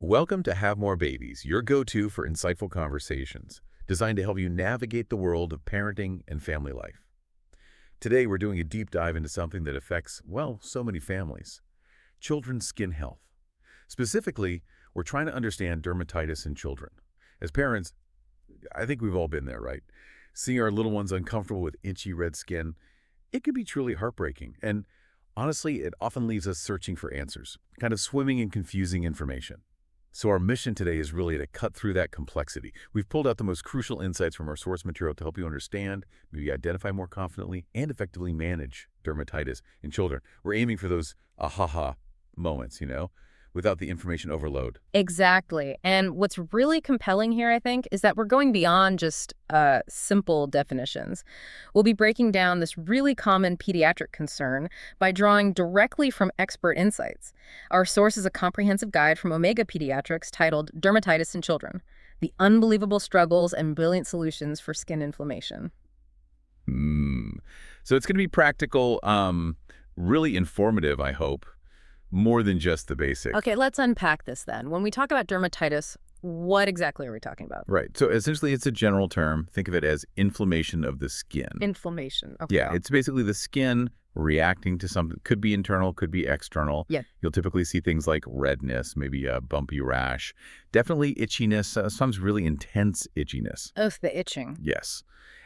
Welcome to Have More Babies, your go-to for insightful conversations, designed to help you navigate the world of parenting and family life. Today, we're doing a deep dive into something that affects, well, so many families: children's skin health. Specifically, we're trying to understand dermatitis in children. As parents, I think we've all been there, right? Seeing our little ones uncomfortable with itchy red skin, it can be truly heartbreaking. And honestly, it often leaves us searching for answers, kind of swimming in confusing information. So our mission today is really to cut through that complexity. We've pulled out the most crucial insights from our source material to help you understand, maybe identify more confidently, and effectively manage dermatitis in children. We're aiming for those aha moments, without the information overload. Exactly. And what's really compelling here, I think, is that we're going beyond just simple definitions. We'll be breaking down this really common pediatric concern by drawing directly from expert insights. Our source is a comprehensive guide from Omega Pediatrics titled Dermatitis in Children: The Unbelievable Struggles and Brilliant Solutions for Skin Inflammation. So it's going to be practical, really informative, I hope. More than just the basics. Okay, let's unpack this then. When we talk about dermatitis, what exactly are we talking about? Right. So essentially, it's a general term. Think of it as inflammation of the skin. Inflammation. Okay. Yeah, it's basically the skin reacting to something. Could be internal, could be external. Yeah. You'll typically see things like redness, maybe a bumpy rash. Definitely itchiness, sometimes really intense itchiness. Oh, the itching. Yes.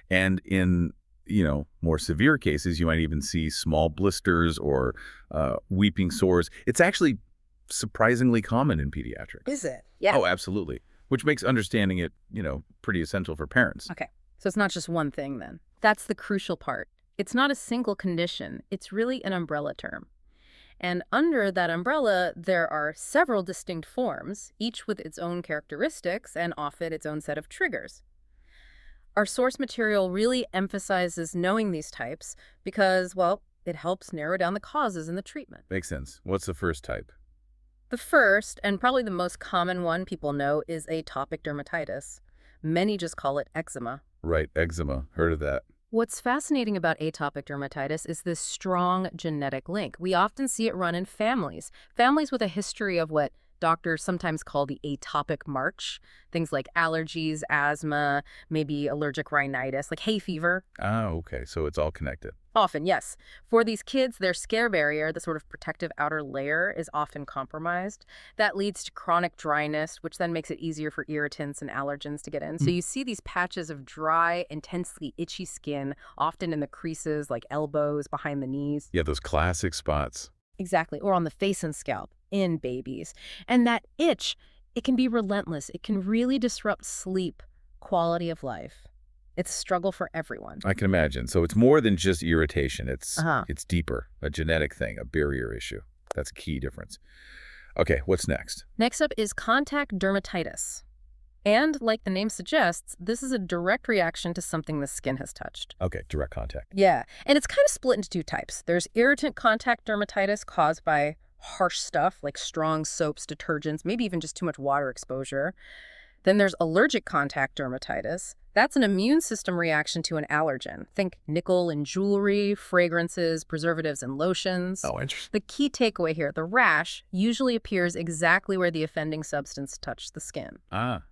And in more severe cases, you might even see small blisters or weeping sores. It's actually surprisingly common in pediatrics. Is it? Yeah. Oh, absolutely. Which makes understanding it, pretty essential for parents. Okay. So it's not just one thing then. That's the crucial part. It's not a single condition. It's really an umbrella term. And under that umbrella, there are several distinct forms, each with its own characteristics and often its own set of triggers. Our source material really emphasizes knowing these types because, well, it helps narrow down the causes in the treatment. Makes sense. What's the first type? The first, and probably the most common one people know, is atopic dermatitis. Many just call it eczema. Right, eczema. Heard of that. What's fascinating about atopic dermatitis is this strong genetic link. We often see it run in families with a history of what doctors sometimes call the atopic march, things like allergies, asthma, maybe allergic rhinitis, like hay fever. Ah, okay. So it's all connected. Often, yes. For these kids, their scare barrier, the sort of protective outer layer, is often compromised. That leads to chronic dryness, which then makes it easier for irritants and allergens to get in. So you see these patches of dry, intensely itchy skin, often in the creases, like elbows, behind the knees. Yeah, those classic spots. Exactly. Or on the face and scalp in babies. And that itch, it can be relentless. It can really disrupt sleep, quality of life. It's a struggle for everyone. I can imagine. So it's more than just irritation. It's deeper, a genetic thing, a barrier issue. That's a key difference. Okay, what's next? Next up is contact dermatitis. And like the name suggests, this is a direct reaction to something the skin has touched. Okay, direct contact. Yeah, and it's kind of split into two types. There's irritant contact dermatitis caused by harsh stuff like strong soaps, detergents, maybe even just too much water exposure. Then there's allergic contact dermatitis. That's an immune system reaction to an allergen. Think nickel in jewelry, fragrances, preservatives, and lotions. Oh, interesting. The key takeaway here, the rash usually appears exactly where the offending substance touched the skin. Ah,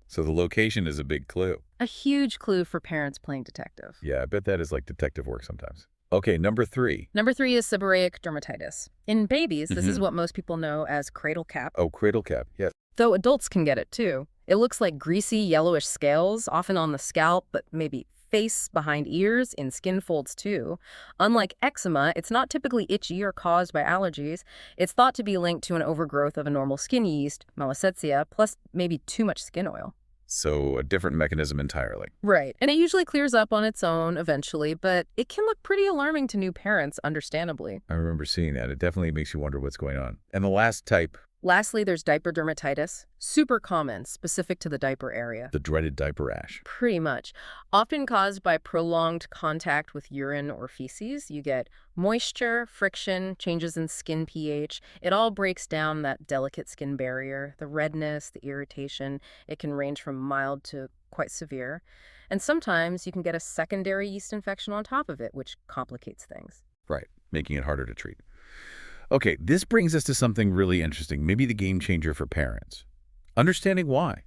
so the location is a big clue. A huge clue for parents playing detective. Yeah, I bet that is like detective work sometimes. Okay, number 3. Number 3 is seborrheic dermatitis. In babies, this is what most people know as cradle cap. Oh, cradle cap, yes. Though adults can get it too. It looks like greasy, yellowish scales, often on the scalp, but maybe face, behind ears, in skin folds too. Unlike eczema, it's not typically itchy or caused by allergies. It's thought to be linked to an overgrowth of a normal skin yeast, Malassezia, plus maybe too much skin oil. So a different mechanism entirely. Right. And it usually clears up on its own eventually, but it can look pretty alarming to new parents, understandably. I remember seeing that. It definitely makes you wonder what's going on. And the last type. Lastly, there's diaper dermatitis. Super common, specific to the diaper area. The dreaded diaper rash. Pretty much. Often caused by prolonged contact with urine or feces. You get moisture, friction, changes in skin pH. It all breaks down that delicate skin barrier, the redness, the irritation. It can range from mild to quite severe. And sometimes you can get a secondary yeast infection on top of it, which complicates things. Right, making it harder to treat. Okay, this brings us to something really interesting, maybe the game changer for parents. Understanding why.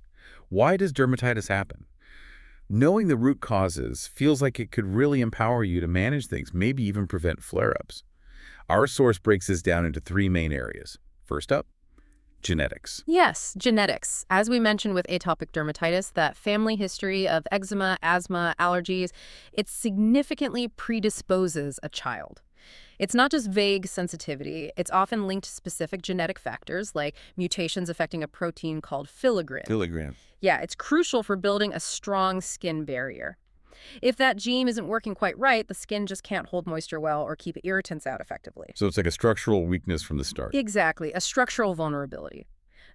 Why does dermatitis happen? Knowing the root causes feels like it could really empower you to manage things, maybe even prevent flare-ups. Our source breaks this down into three main areas. First up, genetics. Yes, genetics. As we mentioned with atopic dermatitis, that family history of eczema, asthma, allergies, it significantly predisposes a child. It's not just vague sensitivity. It's often linked to specific genetic factors like mutations affecting a protein called filigrin. Filigran. Yeah, it's crucial for building a strong skin barrier. If that gene isn't working quite right, the skin just can't hold moisture well or keep irritants out effectively. So it's like a structural weakness from the start. Exactly, a structural vulnerability.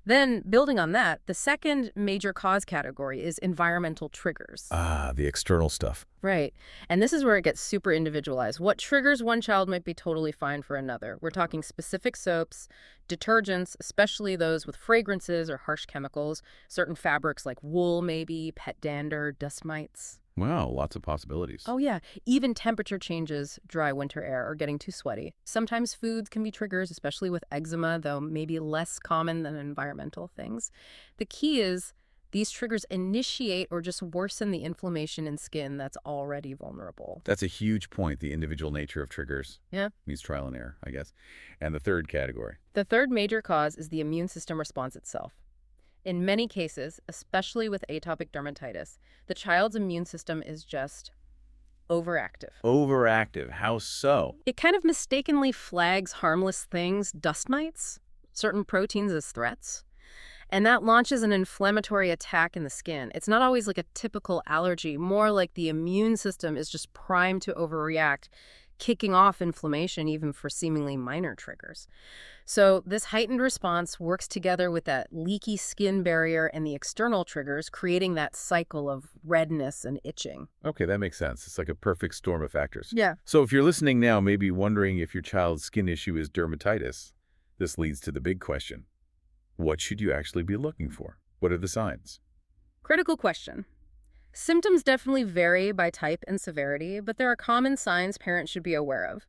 Then, building on that, the second major cause category is environmental triggers. Ah, the external stuff. Right. And this is where it gets super individualized. What triggers one child might be totally fine for another. We're talking specific soaps, detergents, especially those with fragrances or harsh chemicals, certain fabrics like wool maybe, pet dander, dust mites. Wow, lots of possibilities. Oh yeah, even temperature changes, dry winter air, or getting too sweaty. Sometimes foods can be triggers, especially with eczema, though maybe less common than environmental things. The key is these triggers initiate or just worsen the inflammation in skin that's already vulnerable. That's a huge point, the individual nature of triggers. Yeah. Means trial and error, I guess. And the third category. The third major cause is the immune system response itself. In many cases, especially with atopic dermatitis, the child's immune system is just overactive. Overactive. How so? It kind of mistakenly flags harmless things, dust mites, certain proteins as threats, and that launches an inflammatory attack in the skin. It's not always like a typical allergy, more like the immune system is just primed to overreact, kicking off inflammation even for seemingly minor triggers. So this heightened response works together with that leaky skin barrier and the external triggers, creating that cycle of redness and itching. Okay, that makes sense. It's like a perfect storm of factors. Yeah. So if you're listening now, maybe wondering if your child's skin issue is dermatitis, this leads to the big question. What should you actually be looking for? What are the signs? Critical question. Symptoms definitely vary by type and severity, but there are common signs parents should be aware of.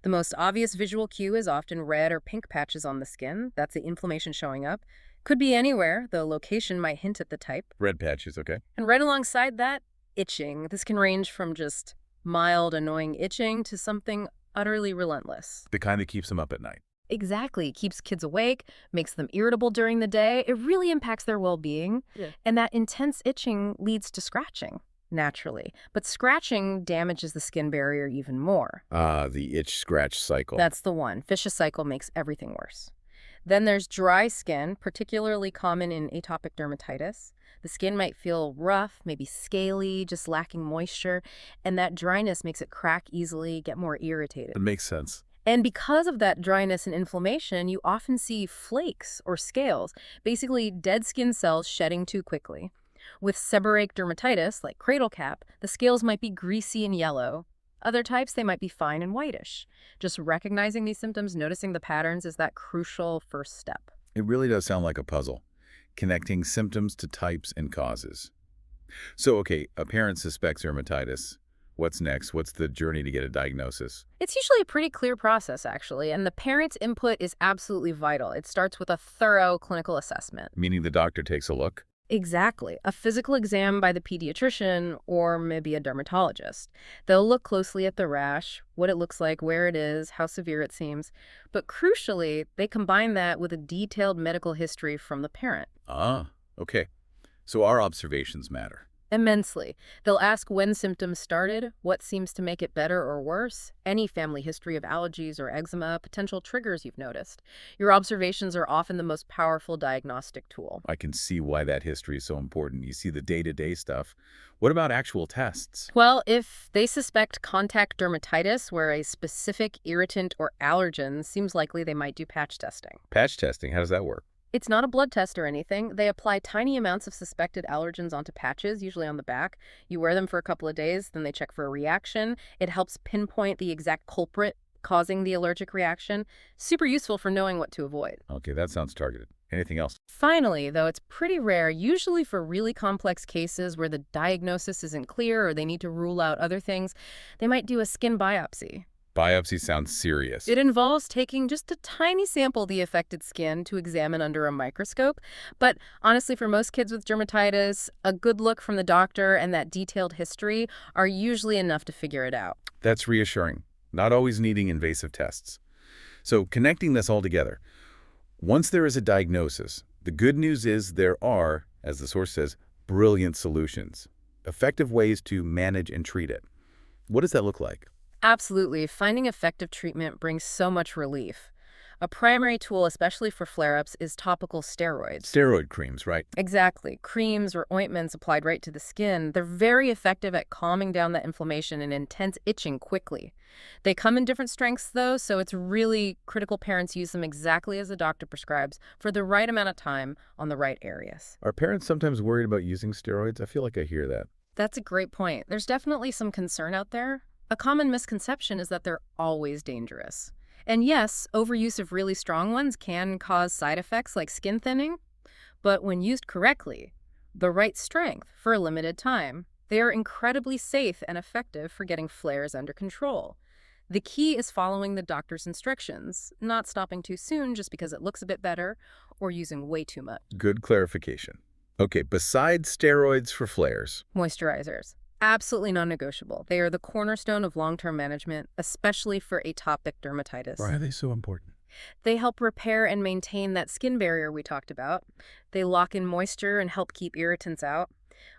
The most obvious visual cue is often red or pink patches on the skin. That's the inflammation showing up. Could be anywhere. The location might hint at the type. Red patches, okay. And right alongside that, itching. This can range from just mild, annoying itching to something utterly relentless. The kind that keeps them up at night. Exactly. Keeps kids awake, makes them irritable during the day. It really impacts their well-being. Yeah. And that intense itching leads to scratching, naturally. But scratching damages the skin barrier even more. Ah, the itch-scratch cycle. That's the one. Vicious cycle makes everything worse. Then there's dry skin, particularly common in atopic dermatitis. The skin might feel rough, maybe scaly, just lacking moisture, and that dryness makes it crack easily, get more irritated. It makes sense. And because of that dryness and inflammation, you often see flakes or scales, basically dead skin cells shedding too quickly. With seborrheic dermatitis, like cradle cap, the scales might be greasy and yellow. Other types, they might be fine and whitish. Just recognizing these symptoms, noticing the patterns is that crucial first step. It really does sound like a puzzle, connecting symptoms to types and causes. So, okay, a parent suspects dermatitis. What's next? What's the journey to get a diagnosis? It's usually a pretty clear process, actually, and the parent's input is absolutely vital. It starts with a thorough clinical assessment. Meaning the doctor takes a look? Exactly. A physical exam by the pediatrician or maybe a dermatologist. They'll look closely at the rash, what it looks like, where it is, how severe it seems. But crucially, they combine that with a detailed medical history from the parent. Ah, okay. So our observations matter. Immensely. They'll ask when symptoms started, what seems to make it better or worse, any family history of allergies or eczema, potential triggers you've noticed. Your observations are often the most powerful diagnostic tool. I can see why that history is so important. You see the day-to-day stuff. What about actual tests? Well, if they suspect contact dermatitis, where a specific irritant or allergen seems likely, they might do patch testing. Patch testing, how does that work? It's not a blood test or anything. They apply tiny amounts of suspected allergens onto patches, usually on the back. You wear them for a couple of days, then they check for a reaction. It helps pinpoint the exact culprit causing the allergic reaction. Super useful for knowing what to avoid. Okay, that sounds targeted. Anything else? Finally, though it's pretty rare, usually for really complex cases where the diagnosis isn't clear or they need to rule out other things, they might do a skin biopsy. Biopsy sounds serious. It involves taking just a tiny sample of the affected skin to examine under a microscope. But honestly, for most kids with dermatitis, a good look from the doctor and that detailed history are usually enough to figure it out. That's reassuring, not always needing invasive tests. So connecting this all together, once there is a diagnosis, the good news is there are, as the source says, brilliant solutions, effective ways to manage and treat it. What does that look like? Absolutely. Finding effective treatment brings so much relief. A primary tool, especially for flare-ups, is topical steroids. Steroid creams, right? Exactly. Creams or ointments applied right to the skin, they're very effective at calming down that inflammation and intense itching quickly. They come in different strengths, though, so it's really critical parents use them exactly as the doctor prescribes for the right amount of time on the right areas. Are parents sometimes worried about using steroids? I feel like I hear that. That's a great point. There's definitely some concern out there. A common misconception is that they're always dangerous. And yes, overuse of really strong ones can cause side effects like skin thinning, but when used correctly, the right strength for a limited time, they are incredibly safe and effective for getting flares under control. The key is following the doctor's instructions, not stopping too soon just because it looks a bit better or using way too much. Good clarification. Okay, besides steroids for flares, Moisturizers. Absolutely non-negotiable. They are the cornerstone of long-term management, especially for atopic dermatitis. why are they so important? They help repair and maintain that skin barrier we talked about. They lock in moisture and help keep irritants out.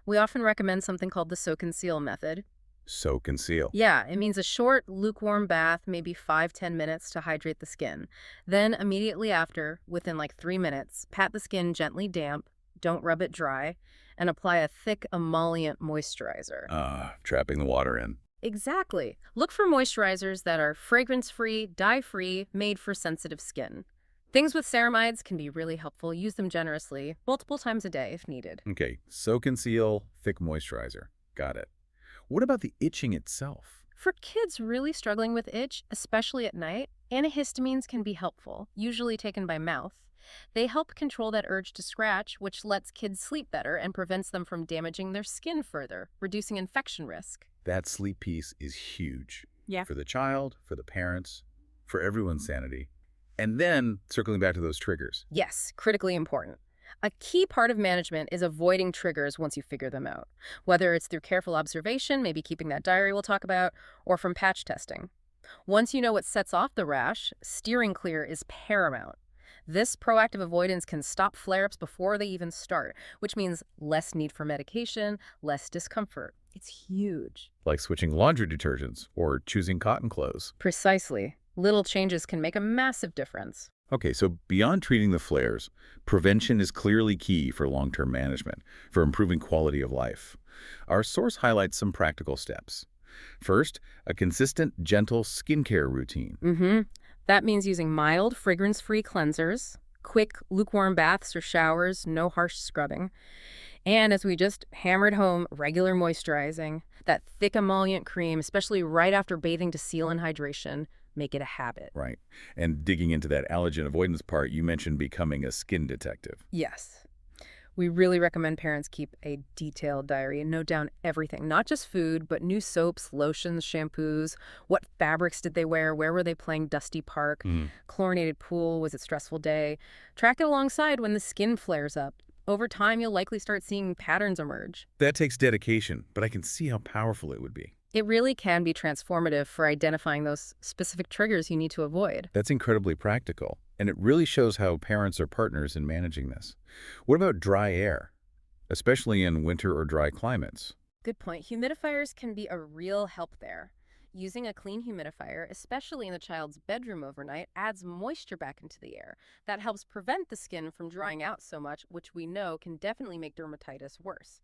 We often recommend something called the soak and seal method. Soak and seal. Yeah, it means a short, lukewarm bath, maybe 5–10 minutes to hydrate the skin. Then immediately after, within like 3 minutes, pat the skin gently damp, don't rub it dry, and apply a thick emollient moisturizer. Trapping the water in. Exactly. Look for moisturizers that are fragrance-free, dye-free, made for sensitive skin. Things with ceramides can be really helpful. Use them generously, multiple times a day if needed. Okay, soak and seal, thick moisturizer. Got it. What about the itching itself? For kids really struggling with itch, especially at night, antihistamines can be helpful, usually taken by mouth. They help control that urge to scratch, which lets kids sleep better and prevents them from damaging their skin further, reducing infection risk. That sleep piece is huge. Yeah. For the child, for the parents, for everyone's sanity. And then, circling back to those triggers. Yes, critically important. A key part of management is avoiding triggers once you figure them out, whether it's through careful observation, maybe keeping that diary we'll talk about, or from patch testing. Once you know what sets off the rash, steering clear is paramount. This proactive avoidance can stop flare-ups before they even start, which means less need for medication, less discomfort. It's huge. Like switching laundry detergents or choosing cotton clothes. Precisely. Little changes can make a massive difference. Okay, so beyond treating the flares, prevention is clearly key for long-term management, for improving quality of life. Our source highlights some practical steps. First, a consistent, gentle skincare routine. That means using mild, fragrance-free cleansers, quick, lukewarm baths or showers, no harsh scrubbing. And as we just hammered home, regular moisturizing, that thick emollient cream, especially right after bathing to seal in hydration, make it a habit. Right. And digging into that allergen avoidance part, you mentioned becoming a skin detective. Yes. We really recommend parents keep a detailed diary and note down everything, not just food, but new soaps, lotions, shampoos, what fabrics did they wear, where were they playing Dusty Park, chlorinated pool, was it stressful day? Track it alongside when the skin flares up. Over time, you'll likely start seeing patterns emerge. That takes dedication, but I can see how powerful it would be. It really can be transformative for identifying those specific triggers you need to avoid. That's incredibly practical, and it really shows how parents are partners in managing this. What about dry air, especially in winter or dry climates? Good point. Humidifiers can be a real help there. Using a clean humidifier, especially in the child's bedroom overnight, adds moisture back into the air. That helps prevent the skin from drying out so much, which we know can definitely make dermatitis worse.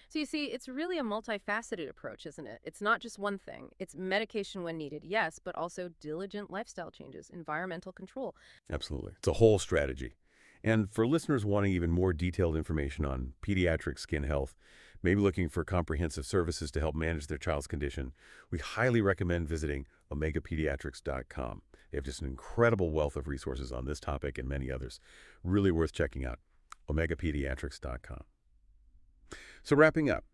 So you see, it's really a multifaceted approach, isn't it? It's not just one thing. It's medication when needed, yes, but also diligent lifestyle changes, environmental control. Absolutely. It's a whole strategy. And for listeners wanting even more detailed information on pediatric skin health, maybe looking for comprehensive services to help manage their child's condition, we highly recommend visiting omegapediatrics.com. They have just an incredible wealth of resources on this topic and many others. Really worth checking out. omegapediatrics.com. So wrapping up,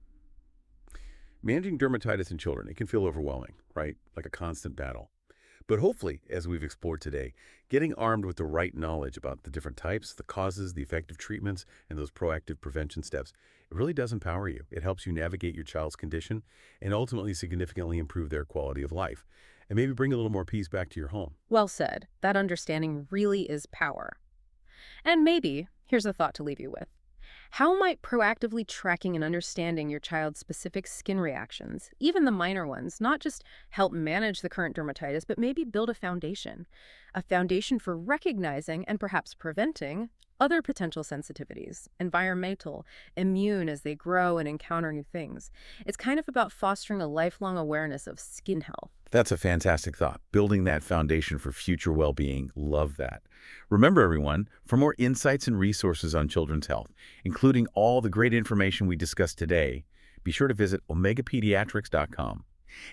managing dermatitis in children, it can feel overwhelming, right? Like a constant battle. But hopefully, as we've explored today, getting armed with the right knowledge about the different types, the causes, the effective treatments, and those proactive prevention steps, it really does empower you. It helps you navigate your child's condition and ultimately significantly improve their quality of life, and maybe bring a little more peace back to your home. Well said. That understanding really is power. And maybe, here's a thought to leave you with. How might proactively tracking and understanding your child's specific skin reactions, even the minor ones, not just help manage the current dermatitis, but maybe build a foundation for recognizing and perhaps preventing other potential sensitivities, environmental, immune as they grow and encounter new things. It's kind of about fostering a lifelong awareness of skin health. That's a fantastic thought. Building that foundation for future well-being. Love that. Remember, everyone, for more insights and resources on children's health, including all the great information we discussed today, be sure to visit omegapediatrics.com.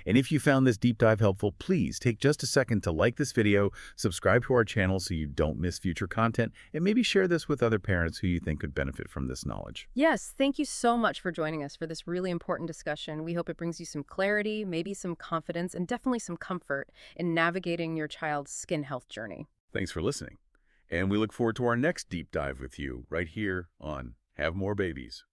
And if you found this deep dive helpful, please take just a second to like this video, subscribe to our channel so you don't miss future content, and maybe share this with other parents who you think could benefit from this knowledge. Yes, thank you so much for joining us for this really important discussion. We hope it brings you some clarity, maybe some confidence, and definitely some comfort in navigating your child's skin health journey. Thanks for listening. And we look forward to our next deep dive with you right here on Have More Babies.